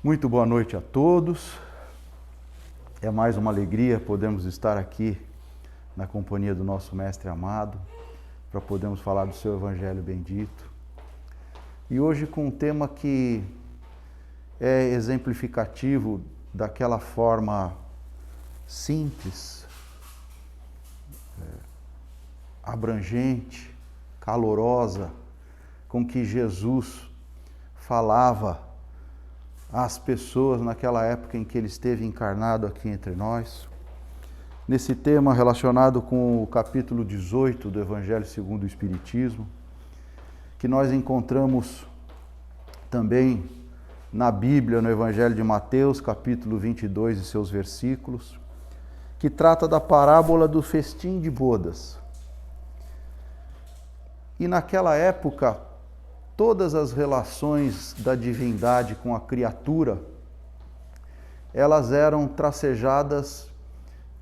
Muito boa noite a todos. É mais uma alegria podermos estar aqui na companhia do nosso Mestre amado, para podermos falar do seu Evangelho bendito. E hoje com um tema que é exemplificativo daquela forma simples, abrangente, calorosa, com que Jesus falava às pessoas naquela época em que ele esteve encarnado aqui entre nós. Nesse tema relacionado com o capítulo 18 do Evangelho segundo o Espiritismo, que nós encontramos também na Bíblia, no Evangelho de Mateus, capítulo 22 e seus versículos, que trata da parábola do festim de bodas. E naquela época, todas as relações da divindade com a criatura, elas eram tracejadas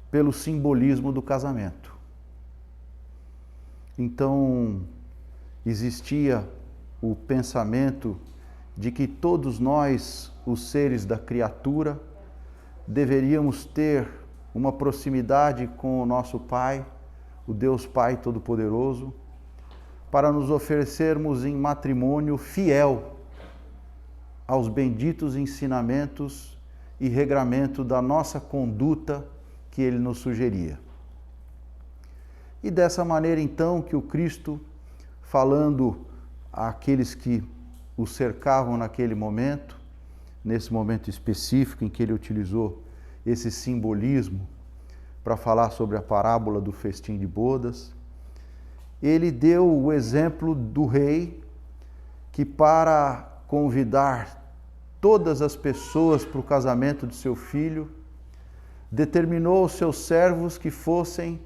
pelo simbolismo do casamento. Então, existia o pensamento de que todos nós, os seres da criatura, deveríamos ter uma proximidade com o nosso Pai, o Deus Pai Todo-Poderoso, para nos oferecermos em matrimônio fiel aos benditos ensinamentos e regramento da nossa conduta que ele nos sugeria. E dessa maneira, então, que o Cristo, falando àqueles que o cercavam naquele momento, nesse momento específico em que ele utilizou esse simbolismo para falar sobre a parábola do festim de bodas, ele deu o exemplo do rei que, para convidar todas as pessoas para o casamento de seu filho, determinou os seus servos que fossem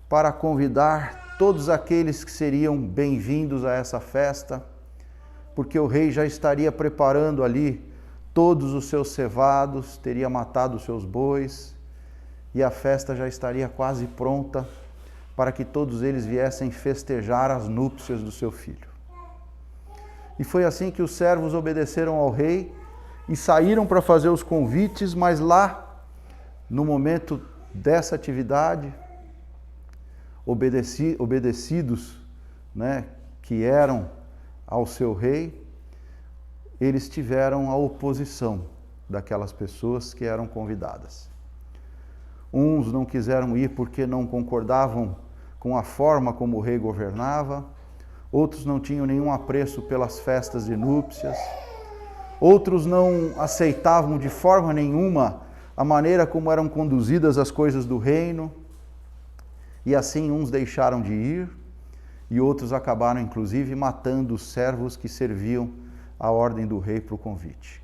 para convidar todos aqueles que seriam bem-vindos a essa festa, porque o rei já estaria preparando ali todos os seus cevados, teria matado os seus bois, e a festa já estaria quase pronta para que todos eles viessem festejar as núpcias do seu filho. E foi assim que os servos obedeceram ao rei e saíram para fazer os convites, mas lá, no momento dessa atividade, obedecidos, que eram ao seu rei, eles tiveram a oposição daquelas pessoas que eram convidadas. Uns não quiseram ir porque não concordavam com a forma como o rei governava, outros não tinham nenhum apreço pelas festas de núpcias, outros não aceitavam de forma nenhuma a maneira como eram conduzidas as coisas do reino, e assim uns deixaram de ir, e outros acabaram inclusive matando os servos que serviam a ordem do rei para o convite.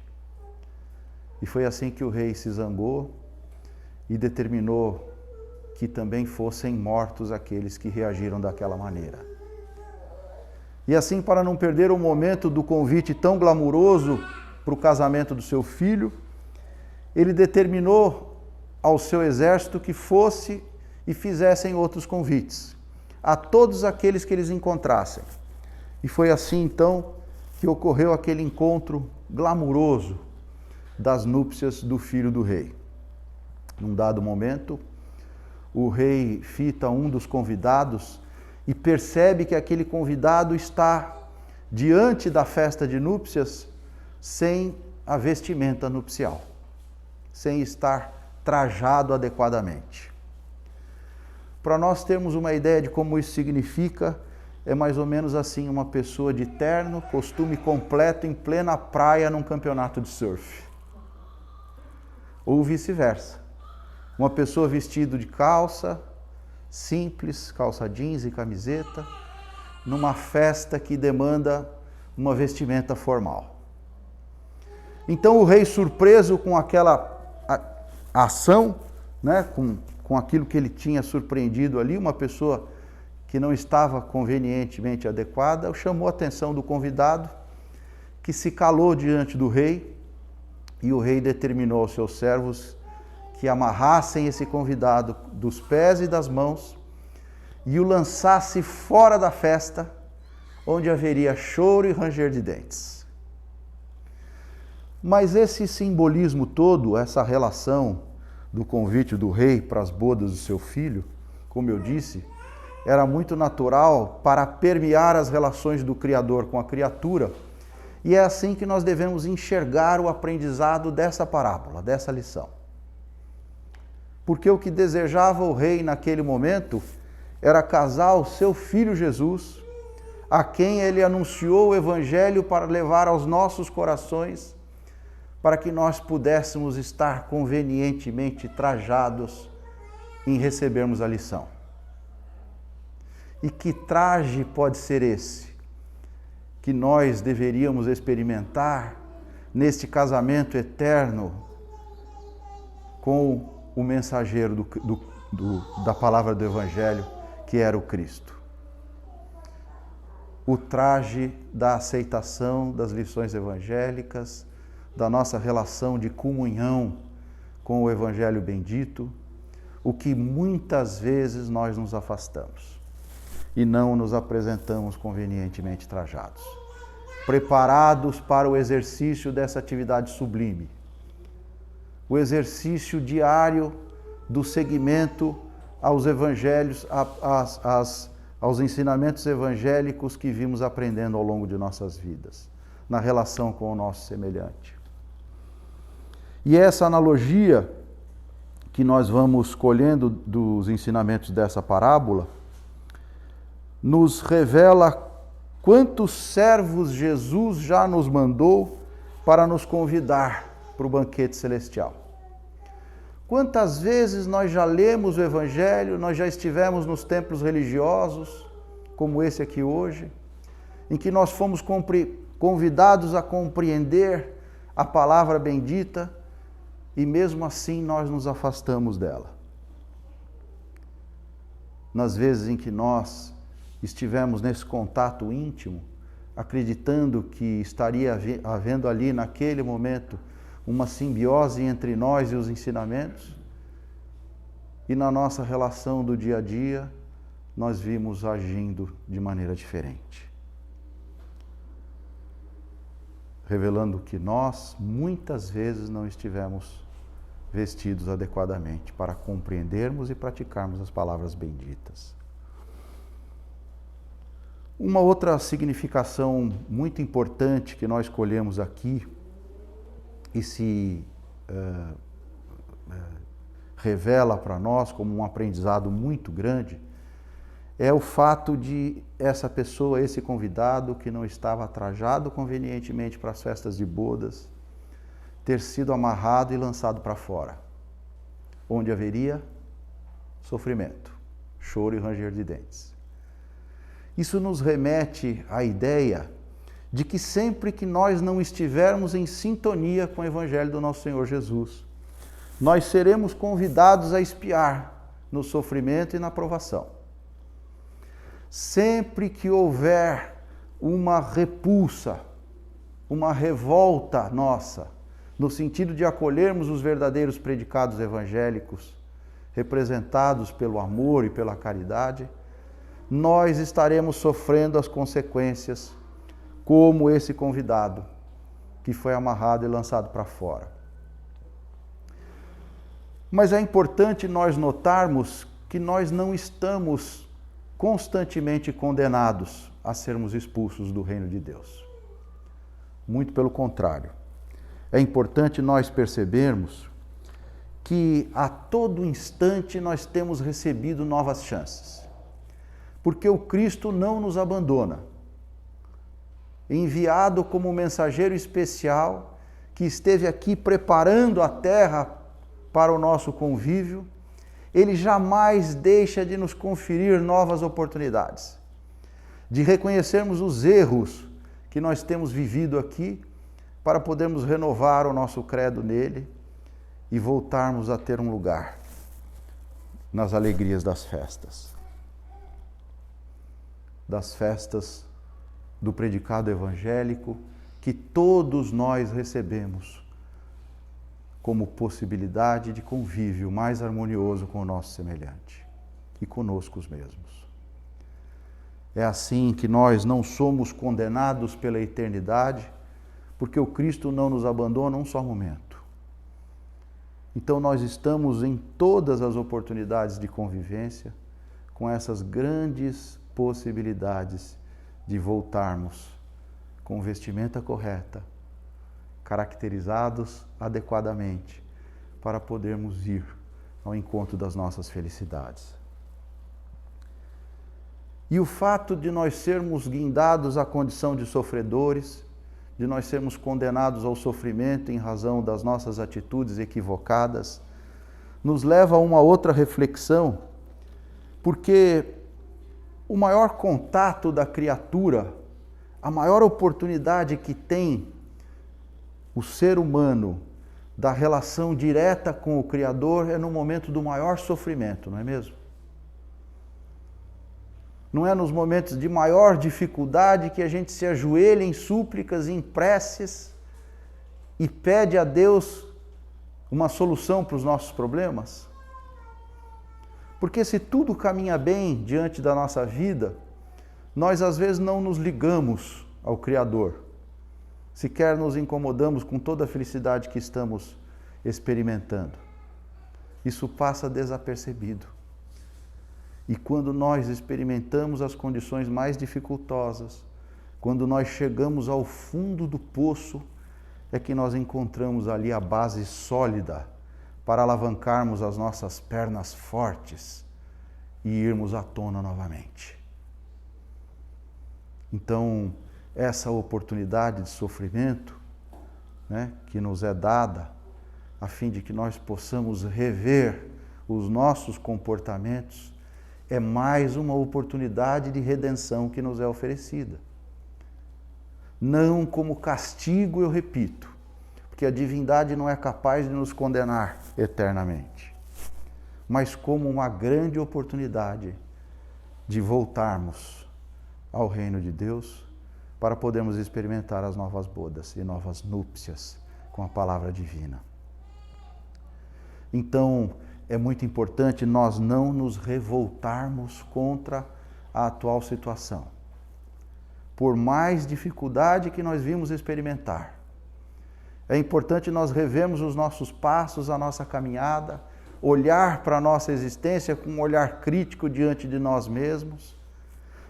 E foi assim que o rei se zangou e determinou que também fossem mortos aqueles que reagiram daquela maneira. E assim, para não perder o momento do convite tão glamuroso para o casamento do seu filho, ele determinou ao seu exército que fosse e fizessem outros convites a todos aqueles que eles encontrassem. E foi assim, então, que ocorreu aquele encontro glamuroso das núpcias do filho do rei. Num dado momento, o rei fita um dos convidados e percebe que aquele convidado está diante da festa de núpcias sem a vestimenta nupcial, sem estar trajado adequadamente. Para nós termos uma ideia de como isso significa, é mais ou menos assim: uma pessoa de terno, costume completo, em plena praia num campeonato de surf. Ou vice-versa. Uma pessoa vestida de calça, simples, calça jeans e camiseta, numa festa que demanda uma vestimenta formal. Então o rei, surpreso com aquela ação, com aquilo que ele tinha surpreendido ali, uma pessoa que não estava convenientemente adequada, chamou a atenção do convidado, que se calou diante do rei, e o rei determinou aos seus servos que amarrassem esse convidado dos pés e das mãos e o lançasse fora da festa, onde haveria choro e ranger de dentes. Mas esse simbolismo todo, essa relação do convite do rei para as bodas do seu filho, como eu disse, era muito natural para permear as relações do Criador com a criatura. E é assim que nós devemos enxergar o aprendizado dessa parábola, dessa lição. Porque o que desejava o rei naquele momento era casar o seu filho Jesus, a quem ele anunciou o Evangelho para levar aos nossos corações, para que nós pudéssemos estar convenientemente trajados em recebermos a lição. E que traje pode ser esse que nós deveríamos experimentar neste casamento eterno com o mensageiro da palavra do Evangelho, que era o Cristo? O traje da aceitação das lições evangélicas, da nossa relação de comunhão com o Evangelho bendito, o que muitas vezes nós nos afastamos e não nos apresentamos convenientemente trajados, preparados para o exercício dessa atividade sublime, o exercício diário do seguimento aos evangelhos, aos ensinamentos evangélicos que vimos aprendendo ao longo de nossas vidas, na relação com o nosso semelhante. E essa analogia que nós vamos colhendo dos ensinamentos dessa parábola nos revela quantos servos Jesus já nos mandou para nos convidar para o banquete celestial. Quantas vezes nós já lemos o Evangelho, nós já estivemos nos templos religiosos, como esse aqui hoje, em que nós fomos convidados a compreender a palavra bendita e mesmo assim nós nos afastamos dela. Nas vezes em que nós estivemos nesse contato íntimo, acreditando que estaria havendo ali naquele momento uma simbiose entre nós e os ensinamentos, e na nossa relação do dia a dia, nós vimos agindo de maneira diferente. Revelando que nós, muitas vezes, não estivemos vestidos adequadamente para compreendermos e praticarmos as palavras benditas. Uma outra significação muito importante que nós colhemos aqui e se revela para nós como um aprendizado muito grande é o fato de essa pessoa, esse convidado que não estava trajado convenientemente para as festas de bodas, ter sido amarrado e lançado para fora, onde haveria sofrimento, choro e ranger de dentes. Isso nos remete à ideia de que sempre que nós não estivermos em sintonia com o Evangelho do nosso Senhor Jesus, nós seremos convidados a espiar no sofrimento e na provação. Sempre que houver uma repulsa, uma revolta nossa, no sentido de acolhermos os verdadeiros predicados evangélicos, representados pelo amor e pela caridade, nós estaremos sofrendo as consequências, como esse convidado que foi amarrado e lançado para fora. Mas é importante nós notarmos que nós não estamos constantemente condenados a sermos expulsos do reino de Deus. Muito pelo contrário. É importante nós percebermos que a todo instante nós temos recebido novas chances. Porque o Cristo não nos abandona. Enviado como mensageiro especial, que esteve aqui preparando a terra para o nosso convívio, ele jamais deixa de nos conferir novas oportunidades, de reconhecermos os erros que nós temos vivido aqui, para podermos renovar o nosso credo nele e voltarmos a ter um lugar nas alegrias das festas do predicado evangélico que todos nós recebemos como possibilidade de convívio mais harmonioso com o nosso semelhante e conosco mesmos. É assim que nós não somos condenados pela eternidade, porque o Cristo não nos abandona um só momento. Então nós estamos em todas as oportunidades de convivência com essas grandes possibilidades de voltarmos com vestimenta correta, caracterizados adequadamente, para podermos ir ao encontro das nossas felicidades. E o fato de nós sermos guindados à condição de sofredores, de nós sermos condenados ao sofrimento em razão das nossas atitudes equivocadas, nos leva a uma outra reflexão, porque o maior contato da criatura, a maior oportunidade que tem o ser humano da relação direta com o Criador é no momento do maior sofrimento, não é mesmo? Não é nos momentos de maior dificuldade que a gente se ajoelha em súplicas, em preces e pede a Deus uma solução para os nossos problemas? Porque se tudo caminha bem diante da nossa vida, nós às vezes não nos ligamos ao Criador. Sequer nos incomodamos com toda a felicidade que estamos experimentando. Isso passa desapercebido. E quando nós experimentamos as condições mais dificultosas, quando nós chegamos ao fundo do poço, é que nós encontramos ali a base sólida para alavancarmos as nossas pernas fortes e irmos à tona novamente. Então, essa oportunidade de sofrimento, que nos é dada, a fim de que nós possamos rever os nossos comportamentos, é mais uma oportunidade de redenção que nos é oferecida. Não como castigo, eu repito, porque a divindade não é capaz de nos condenar eternamente, mas como uma grande oportunidade de voltarmos ao reino de Deus para podermos experimentar as novas bodas e novas núpcias com a palavra divina. Então, é muito importante nós não nos revoltarmos contra a atual situação. Por mais dificuldade que nós vimos experimentar, é importante nós revermos os nossos passos, a nossa caminhada, olhar para a nossa existência com um olhar crítico diante de nós mesmos,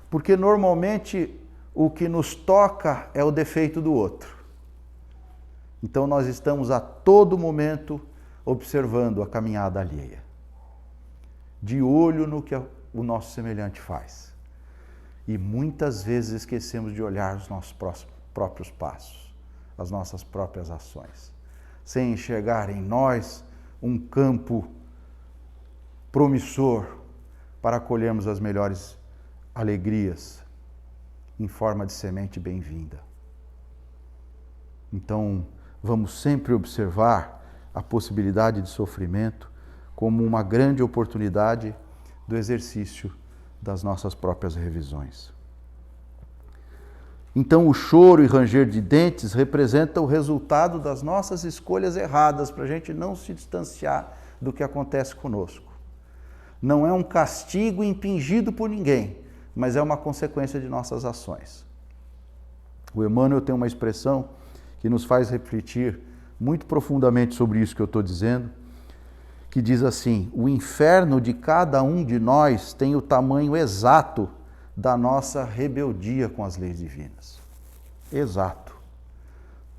porque normalmente o que nos toca é o defeito do outro. Então nós estamos a todo momento observando a caminhada alheia, de olho no que o nosso semelhante faz. E muitas vezes esquecemos de olhar os nossos próprios passos, as nossas próprias ações, sem enxergar em nós um campo promissor para colhermos as melhores alegrias em forma de semente bem-vinda. Então, vamos sempre observar a possibilidade de sofrimento como uma grande oportunidade do exercício das nossas próprias revisões. Então, o choro e ranger de dentes representa o resultado das nossas escolhas erradas, para a gente não se distanciar do que acontece conosco. Não é um castigo impingido por ninguém, mas é uma consequência de nossas ações. O Emmanuel tem uma expressão que nos faz refletir muito profundamente sobre isso que eu estou dizendo, que diz assim: o inferno de cada um de nós tem o tamanho exato da nossa rebeldia com as leis divinas. Exato.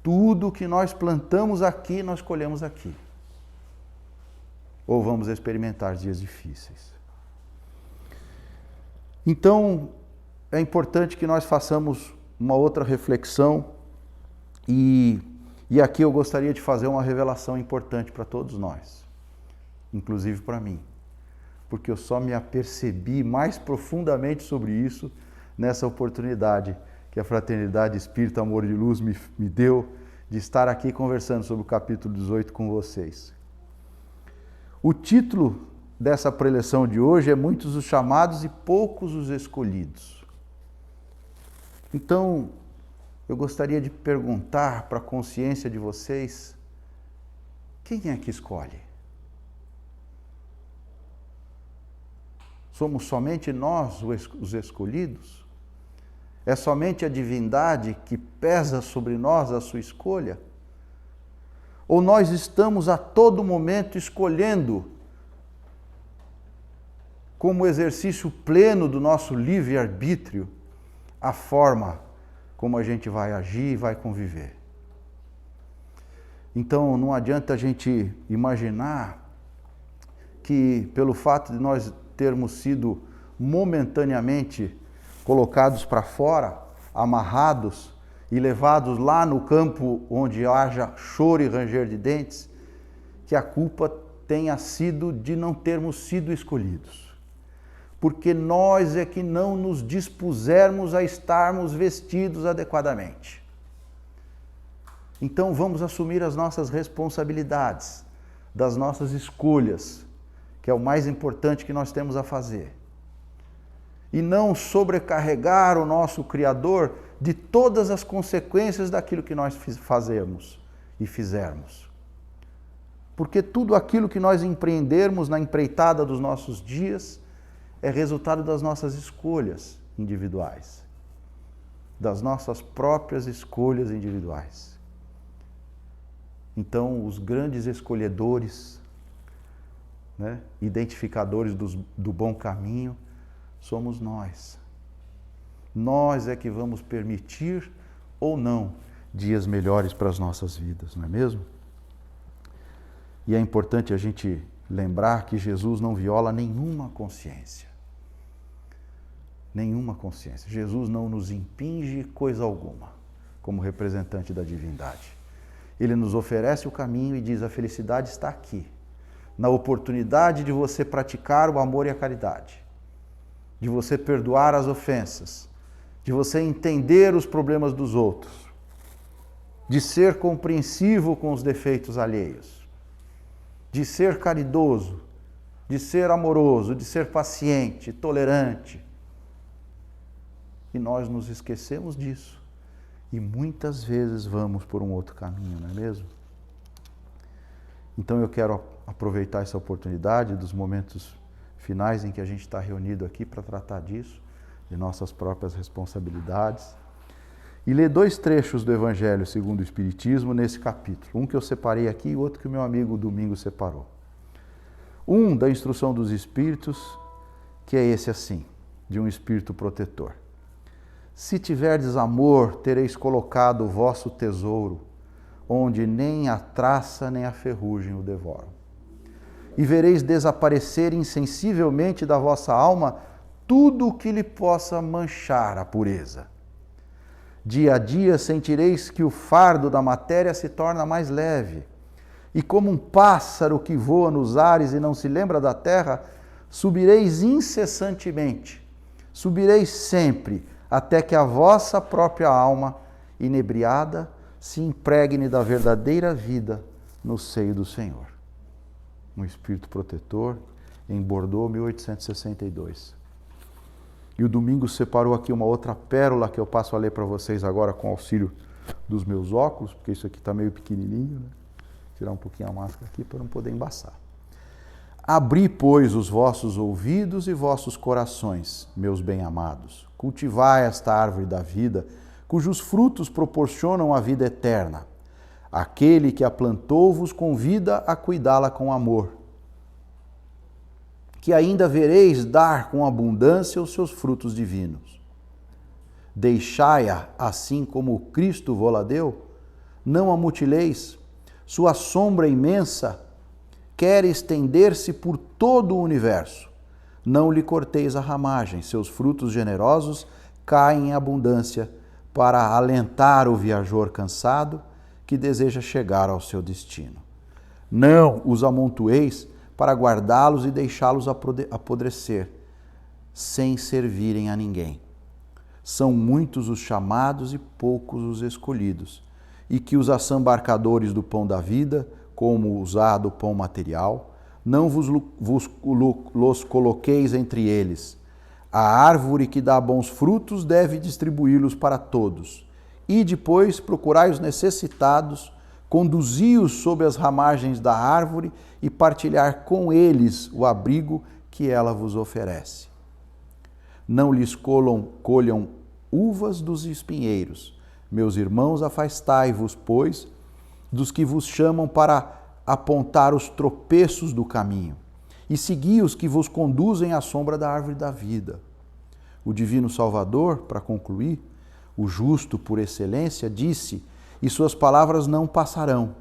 Tudo que nós plantamos aqui, nós colhemos aqui. Ou vamos experimentar dias difíceis. Então, é importante que nós façamos uma outra reflexão e aqui eu gostaria de fazer uma revelação importante para todos nós, inclusive para mim, porque eu só me apercebi mais profundamente sobre isso nessa oportunidade que a Fraternidade Espírita Amor de Luz me deu de estar aqui conversando sobre o capítulo 18 com vocês. O título dessa preleção de hoje é Muitos os chamados e poucos os escolhidos. Então, eu gostaria de perguntar para a consciência de vocês, quem é que escolhe? Somos somente nós os escolhidos? É somente a divindade que pesa sobre nós a sua escolha? Ou nós estamos a todo momento escolhendo, como exercício pleno do nosso livre-arbítrio, a forma como a gente vai agir e vai conviver? Então, não adianta a gente imaginar que, pelo fato de nós termos sido momentaneamente colocados para fora, amarrados e levados lá no campo onde haja choro e ranger de dentes, que a culpa tenha sido de não termos sido escolhidos. Porque nós é que não nos dispusermos a estarmos vestidos adequadamente. Então vamos assumir as nossas responsabilidades, das nossas escolhas, que é o mais importante que nós temos a fazer. E não sobrecarregar o nosso Criador de todas as consequências daquilo que nós fazemos e fizermos. Porque tudo aquilo que nós empreendermos na empreitada dos nossos dias é resultado das nossas escolhas individuais, das nossas próprias escolhas individuais. Então, os grandes escolhedores, identificadores do bom caminho, somos nós. Nós é que vamos permitir ou não dias melhores para as nossas vidas, não é mesmo? E é importante a gente lembrar que Jesus não viola nenhuma consciência. Nenhuma consciência. Jesus não nos impinge coisa alguma, como representante da divindade. Ele nos oferece o caminho e diz: a felicidade está aqui, na oportunidade de você praticar o amor e a caridade, de você perdoar as ofensas, de você entender os problemas dos outros, de ser compreensivo com os defeitos alheios, de ser caridoso, de ser amoroso, de ser paciente, tolerante. E nós nos esquecemos disso. E muitas vezes vamos por um outro caminho, não é mesmo? Então eu quero aproveitar essa oportunidade dos momentos finais em que a gente está reunido aqui para tratar disso, de nossas próprias responsabilidades, e ler 2 trechos do Evangelho segundo o Espiritismo nesse capítulo. Um que eu separei aqui e outro que o meu amigo Domingos separou. Um da Instrução dos Espíritos, que é esse assim, de um espírito protetor. Se tiverdes amor, tereis colocado o vosso tesouro, onde nem a traça nem a ferrugem o devoram. E vereis desaparecer insensivelmente da vossa alma tudo o que lhe possa manchar a pureza. Dia a dia sentireis que o fardo da matéria se torna mais leve, e como um pássaro que voa nos ares e não se lembra da terra, subireis incessantemente, subireis sempre, até que a vossa própria alma, inebriada, se impregne da verdadeira vida no seio do Senhor. Um espírito protetor, em Bordeaux, 1862. E o Domingos separou aqui uma outra pérola que eu passo a ler para vocês agora com auxílio dos meus óculos, porque isso aqui está meio pequenininho, né? Tirar um pouquinho a máscara aqui para não poder embaçar. Abri, pois, os vossos ouvidos e vossos corações, meus bem-amados. Cultivai esta árvore da vida, cujos frutos proporcionam a vida eterna. Aquele que a plantou vos convida a cuidá-la com amor, que ainda vereis dar com abundância os seus frutos divinos. Deixai-a assim como Cristo vô-la deu, não a mutileis, sua sombra imensa quer estender-se por todo o universo. Não lhe corteis a ramagem, seus frutos generosos caem em abundância para alentar o viajor cansado que deseja chegar ao seu destino. Não os amontoeis para guardá-los e deixá-los apodrecer, sem servirem a ninguém. São muitos os chamados e poucos os escolhidos, e que os assambarcadores do pão da vida, como o usado pão material, não los coloqueis entre eles. A árvore que dá bons frutos deve distribuí-los para todos. E depois procurai os necessitados, conduzi-os sob as ramagens da árvore e partilhar com eles o abrigo que ela vos oferece. Não lhes colham uvas dos espinheiros. Meus irmãos, afastai-vos, pois, dos que vos chamam para apontar os tropeços do caminho, e segui os que vos conduzem à sombra da árvore da vida. O Divino Salvador, para concluir, o justo por excelência, disse, e suas palavras não passarão.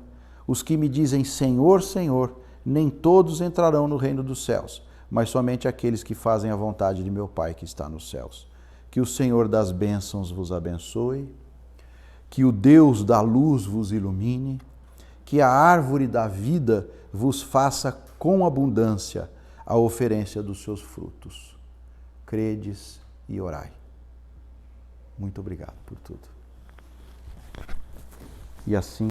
Os que me dizem Senhor, Senhor, nem todos entrarão no reino dos céus, mas somente aqueles que fazem a vontade de meu Pai que está nos céus. Que o Senhor das bênçãos vos abençoe, que o Deus da luz vos ilumine, que a árvore da vida vos faça com abundância a oferência dos seus frutos. Credes e orai. Muito obrigado por tudo. E assim